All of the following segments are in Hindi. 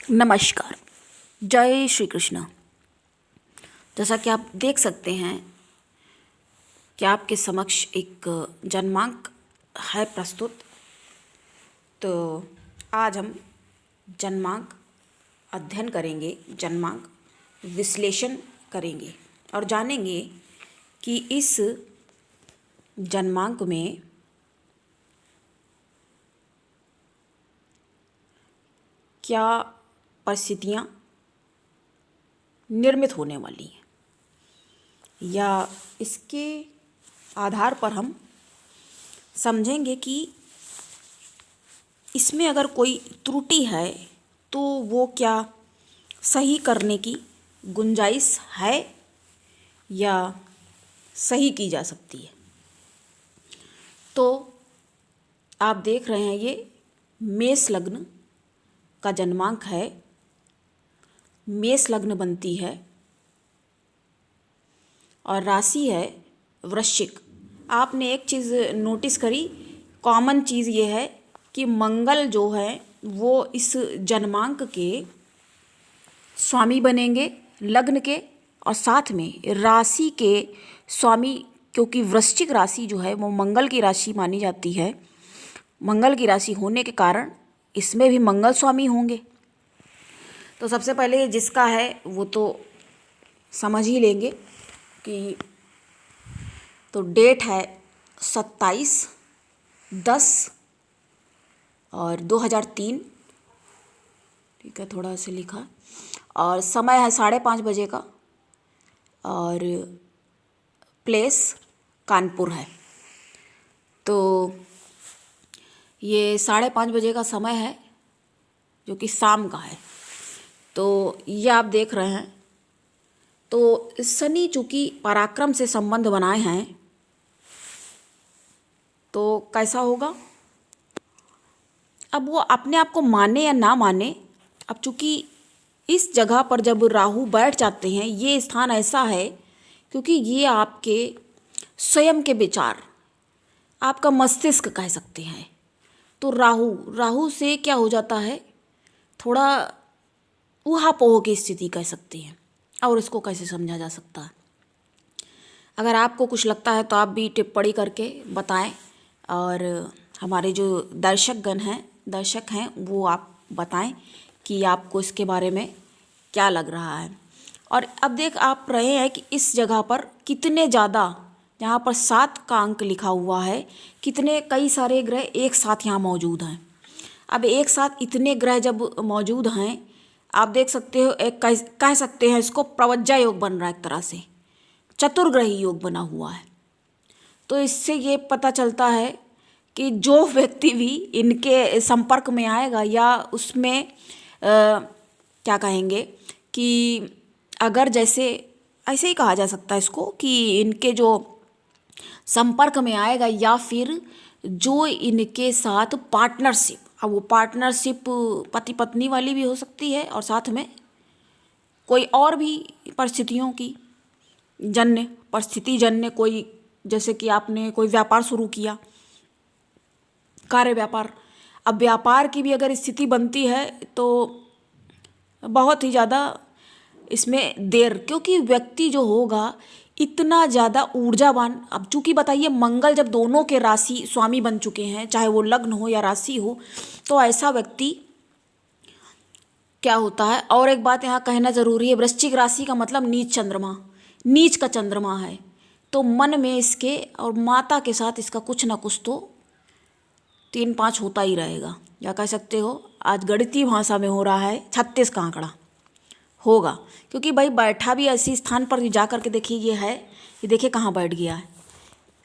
नमस्कार। जय श्री कृष्ण। जैसा कि आप देख सकते हैं कि आपके समक्ष एक जन्मांक है प्रस्तुत। तो आज हम जन्मांक अध्ययन करेंगे, जन्मांक विश्लेषण करेंगे और जानेंगे कि इस जन्मांक में क्या परिस्थितियाँ निर्मित होने वाली हैं, या इसके आधार पर हम समझेंगे कि इसमें अगर कोई त्रुटि है तो वो क्या सही करने की गुंजाइश है या सही की जा सकती है। तो आप देख रहे हैं ये मेष लग्न का जन्मांक है। मेष लग्न बनती है और राशि है वृश्चिक। आपने एक चीज़ नोटिस करी, कॉमन चीज़ ये है कि मंगल जो है वो इस जन्मांक के स्वामी बनेंगे लग्न के, और साथ में राशि के स्वामी, क्योंकि वृश्चिक राशि जो है वो मंगल की राशि मानी जाती है। मंगल की राशि होने के कारण इसमें भी मंगल स्वामी होंगे। तो सबसे पहले जिसका है वो तो समझ ही लेंगे कि तो डेट है 27/10/2003। ठीक है, थोड़ा से लिखा। और समय है 5:30 बजे का और प्लेस कानपुर है। तो ये 5:30 बजे का समय है जो कि शाम का है। तो ये आप देख रहे हैं। तो शनि चूँकि पराक्रम से संबंध बनाए हैं तो कैसा होगा, अब वो अपने आप को माने या ना माने। अब चूँकि इस जगह पर जब राहु बैठ जाते हैं, ये स्थान ऐसा है क्योंकि ये आपके स्वयं के विचार, आपका मस्तिष्क कह सकते हैं। तो राहु से क्या हो जाता है, थोड़ा ऊहापोह की स्थिति कह सकते हैं। और इसको कैसे समझा जा सकता है, अगर आपको कुछ लगता है तो आप भी टिप्पणी करके बताएं। और हमारे जो दर्शक हैं वो आप बताएं कि आपको इसके बारे में क्या लग रहा है। और अब देख आप रहे हैं कि इस जगह पर कितने ज़्यादा, यहाँ पर 7 का अंक लिखा हुआ है, कितने कई सारे ग्रह एक साथ यहाँ मौजूद हैं। अब एक साथ इतने ग्रह जब मौजूद हैं, आप देख सकते हो, एक कह सकते हैं इसको प्रवज्जा योग बन रहा है, एक तरह से चतुर्ग्रही योग बना हुआ है। तो इससे ये पता चलता है कि जो व्यक्ति भी इनके संपर्क में आएगा या उसमें क्या कहेंगे कि अगर जैसे ऐसे ही कहा जा सकता है इसको कि इनके जो संपर्क में आएगा या फिर जो इनके साथ पार्टनरशिप, अब वो पार्टनरशिप पति पत्नी वाली भी हो सकती है और साथ में कोई और भी परिस्थितियों की परिस्थिति जन्य, कोई जैसे कि आपने कोई व्यापार शुरू किया, कार्य व्यापार। अब व्यापार की भी अगर स्थिति बनती है तो बहुत ही ज़्यादा इसमें देर, क्योंकि व्यक्ति जो होगा इतना ज़्यादा ऊर्जावान। अब चूँकि बताइए मंगल जब दोनों के राशि स्वामी बन चुके हैं, चाहे वो लग्न हो या राशि हो, तो ऐसा व्यक्ति क्या होता है। और एक बात यहाँ कहना ज़रूरी है, वृश्चिक राशि का मतलब नीच चंद्रमा, नीच का चंद्रमा है। तो मन में इसके और माता के साथ इसका कुछ ना कुछ तो 3-5 होता ही रहेगा, या कह सकते हो आज गणितीय भाषा में हो रहा है 36 का आंकड़ा होगा। क्योंकि भाई बैठा भी ऐसी स्थान पर जा कर के देखिए, ये है, ये देखिए कहाँ बैठ गया है,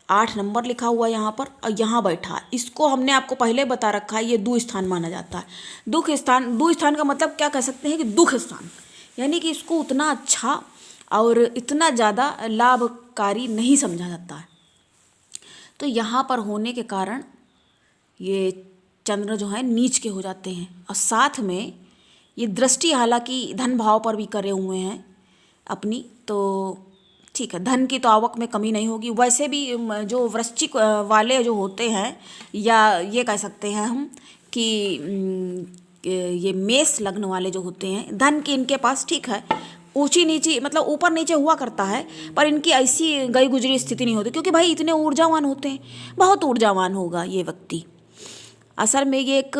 8 नंबर लिखा हुआ है यहाँ पर, और यहाँ बैठा। इसको हमने आपको पहले बता रखा है, ये दु स्थान माना जाता है। दु स्थान का मतलब क्या कह सकते हैं कि दुख स्थान, यानी कि इसको उतना अच्छा और इतना ज़्यादा लाभकारी नहीं समझा जाता है। तो यहाँ पर होने के कारण ये चंद्र जो है नीच के हो जाते हैं, और साथ में ये दृष्टि हालांकि धन भाव पर भी करे हुए हैं अपनी। तो ठीक है, धन की तो आवक में कमी नहीं होगी। वैसे भी जो वृश्चिक वाले जो होते हैं, या ये कह सकते हैं हम कि ये मेष लग्न वाले जो होते हैं, धन की इनके पास ठीक है, ऊंची नीची मतलब ऊपर नीचे हुआ करता है, पर इनकी ऐसी गई गुजरी स्थिति नहीं होती, क्योंकि भाई इतने ऊर्जावान होते हैं, बहुत ऊर्जावान होगा ये व्यक्ति। असल में ये एक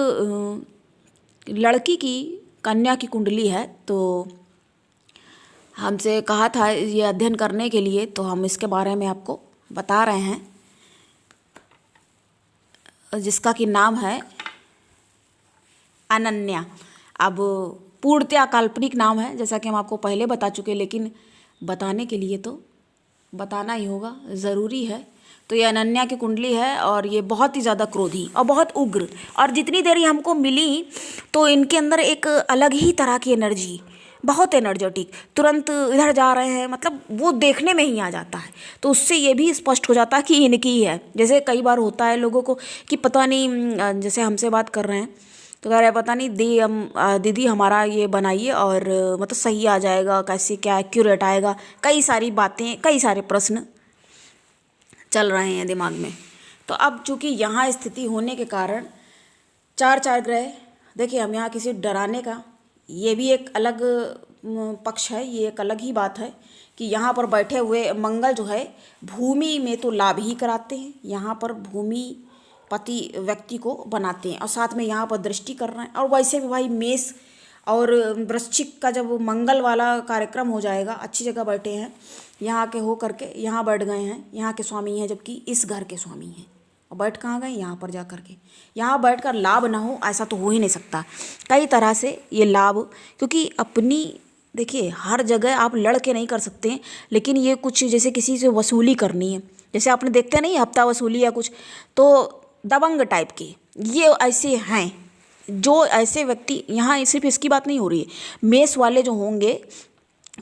लड़की की, कन्या की कुंडली है, तो हमसे कहा था ये अध्ययन करने के लिए, तो हम इसके बारे में आपको बता रहे हैं, जिसका कि नाम है अनन्या। अब पूर्णतया काल्पनिक नाम है, जैसा कि हम आपको पहले बता चुके, लेकिन बताने के लिए तो बताना ही होगा, ज़रूरी है। तो ये अनन्या की कुंडली है और ये बहुत ही ज़्यादा क्रोधी और बहुत उग्र, और जितनी देर ये हमको मिली तो इनके अंदर एक अलग ही तरह की एनर्जी, बहुत एनर्जेटिक, तुरंत इधर जा रहे हैं, मतलब वो देखने में ही आ जाता है। तो उससे ये भी स्पष्ट हो जाता है कि इनकी ही है। जैसे कई बार होता है लोगों को कि पता नहीं, जैसे हमसे बात कर रहे हैं तो कह रहे पता नहीं दीदी हमारा ये बनाइए और मतलब सही आ जाएगा, कैसे क्या एक्यूरेट आएगा, कई सारी बातें, कई सारे प्रश्न चल रहे हैं दिमाग में। तो अब चूँकि यहाँ स्थिति होने के कारण चार चार ग्रह, देखिए हम यहाँ किसी डराने का, ये भी एक अलग पक्ष है, ये एक अलग ही बात है कि यहाँ पर बैठे हुए मंगल जो है भूमि में तो लाभ ही कराते हैं, यहाँ पर भूमि पति व्यक्ति को बनाते हैं, और साथ में यहाँ पर दृष्टि कर रहे हैं। और वैसे भी भाई मेष और वृश्चिक का जब मंगल वाला कार्यक्रम हो जाएगा, अच्छी जगह बैठे हैं, यहाँ के हो करके यहाँ बैठ गए हैं, यहाँ के स्वामी हैं, जबकि इस घर के स्वामी हैं, और बैठ कहाँ गए, यहाँ पर जा कर के। यहाँ बैठकर लाभ ना हो ऐसा तो हो ही नहीं सकता। कई तरह से ये लाभ, क्योंकि अपनी, देखिए हर जगह आप लड़ के नहीं कर सकते हैं, लेकिन ये कुछ जैसे किसी से वसूली करनी है, जैसे आपने देखते नहीं हफ्ता वसूली या कुछ, तो दबंग टाइप के ये ऐसे हैं, जो ऐसे व्यक्ति, यहाँ सिर्फ इसकी बात नहीं हो रही है, मेष वाले जो होंगे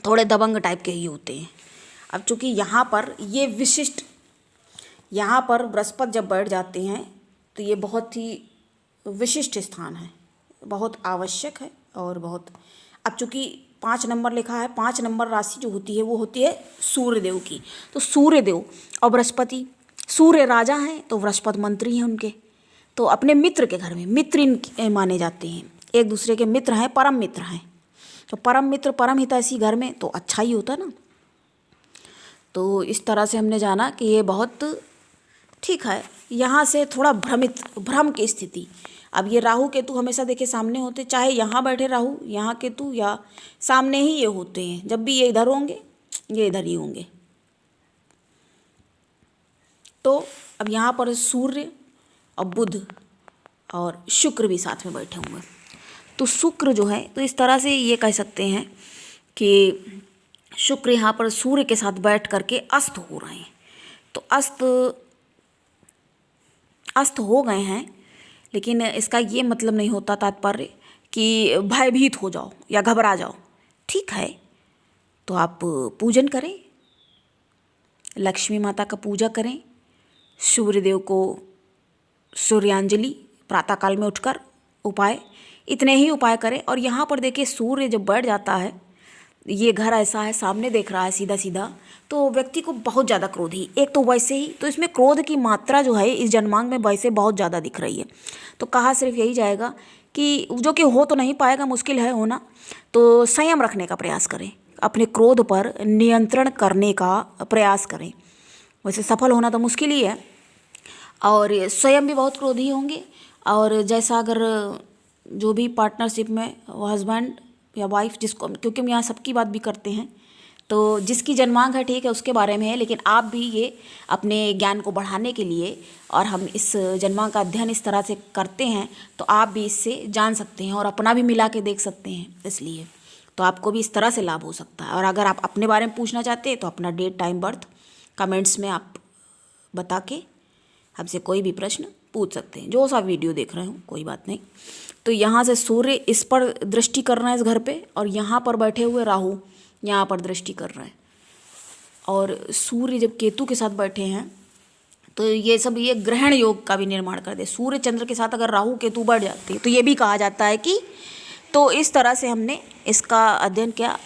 थोड़े दबंग टाइप के ही होते हैं। अब चूँकि यहाँ पर ये विशिष्ट, यहाँ पर बृहस्पति जब बैठ जाते हैं तो ये बहुत ही विशिष्ट स्थान है, बहुत आवश्यक है और बहुत। अब चूँकि 5 नंबर लिखा है, 5 नंबर राशि जो होती है वो होती है सूर्यदेव की। तो सूर्यदेव और बृहस्पति, सूर्य राजा हैं तो बृहस्पति मंत्री हैं उनके, तो अपने मित्र के घर में मित्र इनके माने जाते हैं, एक दूसरे के मित्र हैं, परम मित्र हैं। तो परम मित्र परम हितैषी घर में तो अच्छा ही होता ना। तो इस तरह से हमने जाना कि ये बहुत ठीक है। यहाँ से थोड़ा भ्रम की स्थिति। अब ये राहु केतु हमेशा देखिए सामने होते, चाहे यहाँ बैठे राहु, यहाँ केतु, या सामने ही ये होते हैं। जब भी ये इधर होंगे ये इधर ही होंगे। तो अब यहाँ पर सूर्य और बुध और शुक्र भी साथ में बैठे हुए। तो शुक्र जो है, तो इस तरह से ये कह सकते हैं कि शुक्र यहाँ पर सूर्य के साथ बैठ करके अस्त हो रहे हैं। तो अस्त हो गए हैं, लेकिन इसका ये मतलब नहीं होता तात्पर्य कि भयभीत हो जाओ या घबरा जाओ। ठीक है, तो आप पूजन करें, लक्ष्मी माता का पूजा करें, सूर्यदेव को सूर्यांजलि प्रातःकाल में उठकर उपाय, इतने ही उपाय करें। और यहाँ पर देखिए सूर्य जब बैठ जाता है, ये घर ऐसा है सामने देख रहा है सीधा सीधा, तो व्यक्ति को बहुत ज़्यादा क्रोधी, एक तो वैसे ही, तो इसमें क्रोध की मात्रा जो है इस जन्मांग में वैसे बहुत ज़्यादा दिख रही है। तो कहा सिर्फ यही जाएगा कि जो कि हो तो नहीं पाएगा, मुश्किल है होना, तो संयम रखने का प्रयास करें, अपने क्रोध पर नियंत्रण करने का प्रयास करें। वैसे सफल होना तो मुश्किल ही है, और स्वयं भी बहुत क्रोधी होंगे। और जैसा अगर जो भी पार्टनरशिप में हस्बैंड या वाइफ, जिसको, क्योंकि हम यहाँ सबकी बात भी करते हैं, तो जिसकी जन्मांक है ठीक है उसके बारे में है, लेकिन आप भी ये अपने ज्ञान को बढ़ाने के लिए, और हम इस जन्मांक का अध्ययन इस तरह से करते हैं, तो आप भी इससे जान सकते हैं और अपना भी मिला के देख सकते हैं। इसलिए तो आपको भी इस तरह से लाभ हो सकता है। और अगर आप अपने बारे में पूछना चाहते हैं तो अपना डेट टाइम बर्थ कमेंट्स में आप बता के हमसे कोई भी प्रश्न पूछ सकते हैं, जो सा वीडियो देख रहे हो, कोई बात नहीं। तो यहाँ से सूर्य इस पर दृष्टि कर रहे हैं इस घर पे, और यहाँ पर बैठे हुए राहु यहाँ पर दृष्टि कर रहे हैं। और सूर्य जब केतु के साथ बैठे हैं तो ये सब, ये ग्रहण योग का भी निर्माण कर दे। सूर्य चंद्र के साथ अगर राहु केतु बैठ जाते हैं तो ये भी कहा जाता है कि, तो इस तरह से हमने इसका अध्ययन किया।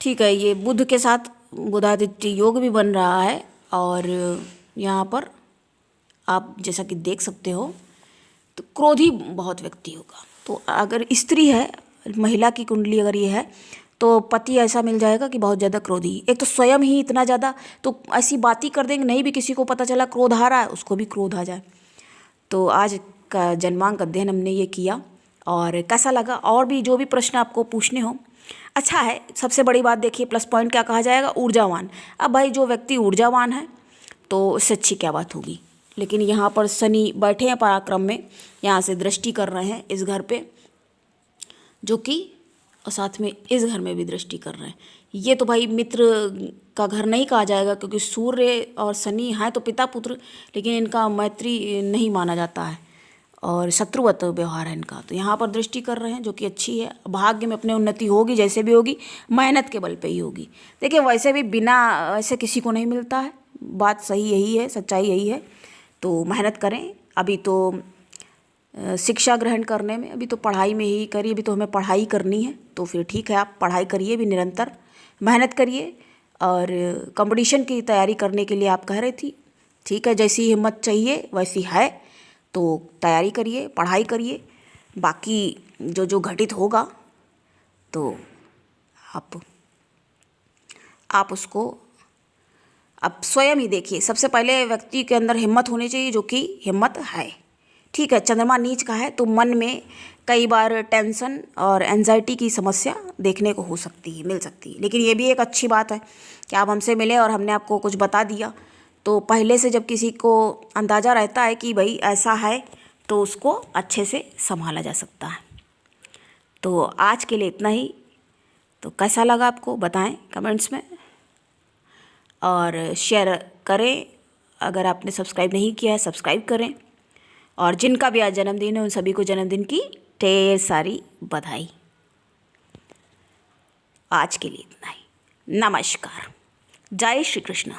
ठीक है, ये बुध के साथ बुधादित्य योग भी बन रहा है, और यहाँ पर आप जैसा कि देख सकते हो, तो क्रोधी बहुत व्यक्ति होगा। तो अगर स्त्री है, महिला की कुंडली अगर ये है, तो पति ऐसा मिल जाएगा कि बहुत ज़्यादा क्रोधी, एक तो स्वयं ही इतना ज़्यादा, तो ऐसी बात ही कर देंगे, नहीं भी किसी को पता चला क्रोध आ रहा है, उसको भी क्रोध आ जाए। तो आज का जन्मांक अध्ययन हमने ये किया, और कैसा लगा, और भी जो भी प्रश्न आपको पूछने हो, अच्छा है। सबसे बड़ी बात देखिए, प्लस पॉइंट क्या कहा जाएगा, ऊर्जावान। अब भाई जो व्यक्ति ऊर्जावान है तो उससे अच्छी क्या बात होगी। लेकिन यहाँ पर शनि बैठे हैं पराक्रम में, यहाँ से दृष्टि कर रहे हैं इस घर पे, जो कि और साथ में इस घर में भी दृष्टि कर रहे हैं। ये तो भाई मित्र का घर नहीं कहा जाएगा, क्योंकि सूर्य और शनि हैं तो पिता पुत्र, लेकिन इनका मैत्री नहीं माना जाता है और शत्रुवत व्यवहार है इनका। तो यहाँ पर दृष्टि कर रहे हैं, जो कि अच्छी है। भाग्य में अपने उन्नति होगी, जैसे भी होगी मेहनत के बल पे ही होगी। देखिए वैसे भी बिना ऐसे किसी को नहीं मिलता है, बात सही यही है, सच्चाई यही है। तो मेहनत करें। अभी तो शिक्षा ग्रहण करने में, अभी तो पढ़ाई में ही करिए, अभी तो हमें पढ़ाई करनी है, तो फिर ठीक है आप पढ़ाई करिए, भी निरंतर मेहनत करिए। और कंपटीशन की तैयारी करने के लिए आप कह रही थी, ठीक है, जैसी हिम्मत चाहिए वैसी है, तो तैयारी करिए, पढ़ाई करिए। बाकी जो जो घटित होगा तो आप उसको आप स्वयं ही देखिए। सबसे पहले व्यक्ति के अंदर हिम्मत होनी चाहिए, जो कि हिम्मत है। ठीक है, चंद्रमा नीच का है तो मन में कई बार टेंशन और एंजाइटी की समस्या देखने को हो सकती है, मिल सकती है। लेकिन ये भी एक अच्छी बात है कि आप हमसे मिले और हमने आपको कुछ बता दिया। तो पहले से जब किसी को अंदाज़ा रहता है कि भाई ऐसा है, तो उसको अच्छे से संभाला जा सकता है। तो आज के लिए इतना ही। तो कैसा लगा आपको बताएं कमेंट्स में, और शेयर करें। अगर आपने सब्सक्राइब नहीं किया है सब्सक्राइब करें। और जिनका भी आज जन्मदिन है उन सभी को जन्मदिन की ढेर सारी बधाई। आज के लिए इतना ही। नमस्कार। जय श्री कृष्ण।